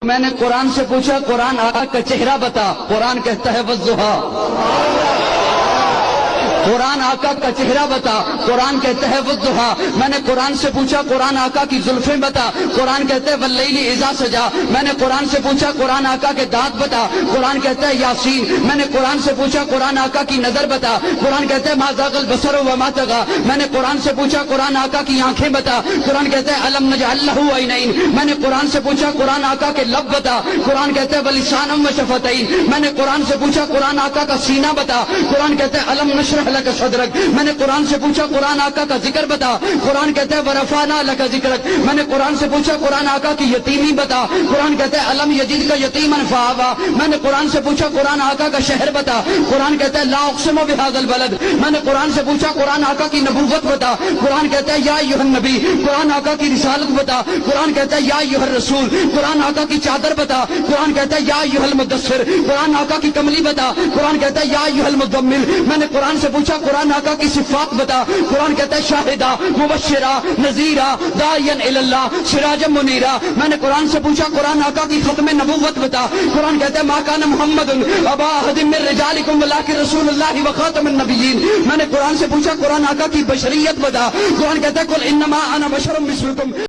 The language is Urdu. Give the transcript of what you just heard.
میں نے قرآن سے پوچھا قرآن آقا کا چہرہ بتا، قرآن کہتا ہے والضحیٰ۔ قرآن آقا کا چہرہ بتا، قرآن کہتا ہے والضحیٰ۔ میں نے قرآن سے پوچھا قرآن آقا کی زلفیں بتا، قرآن کہتا ہے واللیل اذا سجا۔ میں نے قرآن سے پوچھا قرآن آقا کے دانت بتا، قرآن کہتا ہے یاسین۔ میں نے قرآن سے پوچھا قرآن آقا کی نظر بتا، قرآن کہتا ہے ما زاغ البصر وما طغى۔ میں نے قرآن سے پوچھا قرآن آقا کی آنکھیں بتا، قرآن کہتا ہے الم نجعل لہ عینین۔ میں نے قرآن سے پوچھا قرآن آقا کے لب بتا، قرآن کہتا ہے ولسانا وشفتین۔ میں نے قرآن سے پوچھا قرآن آقا کا سینہ بتا، قرآن کہتا ہے الم نشرح لک صدرک۔ میں نے قرآن سے پوچھا قرآن آقا کا ذکر بتا، قرآن کہتا ہے ورفعنا لک ذکرک۔ میں نے قرآن سے پوچھا قرآن آقا کی یتیمی بتا، قرآن کہتا ہے الم یجدک یتیما فآوی۔ میں نے قرآن سے پوچھا قرآن آقا کا شہر بتا، قرآن کہتا ہے لا اقسم بہذا البلد۔ میں نے قرآن سے پوچھا قرآن آقا کی نبوت بتا، قرآن کہتا ہے یا ایھا النبی۔ قرآن آقا کی رسالت بتا، قرآن کہتا ہے یا ایھا الرسول۔ قرآن آقا کی چادر بتا، قرآن کہتا ہے یا ایھا المدثر۔ قرآن آقا کی کملی بتا، قرآن کہتا ہے یا ایھا المزمل۔ میں نے قرآن سے پوچھا قرآن آقا کی صفات بتا، قرآن کہتا ہے شاہدہ مبشرہ نذیرہ داعیا الی اللہ سراجا منیرہ۔ میں نے قرآن سے پوچھا قرآن آقا کی ختم نبوت بتا، قرآن کہتا ہے ما کان محمد ابا احد من رجالکم ولکن رسول اللہ وخاتم النبیین۔ میں نے قرآن سے پوچھا قرآن آقا کی بشریت بتا، قرآن کہتا ہے قل انما انا بشر مثلکم۔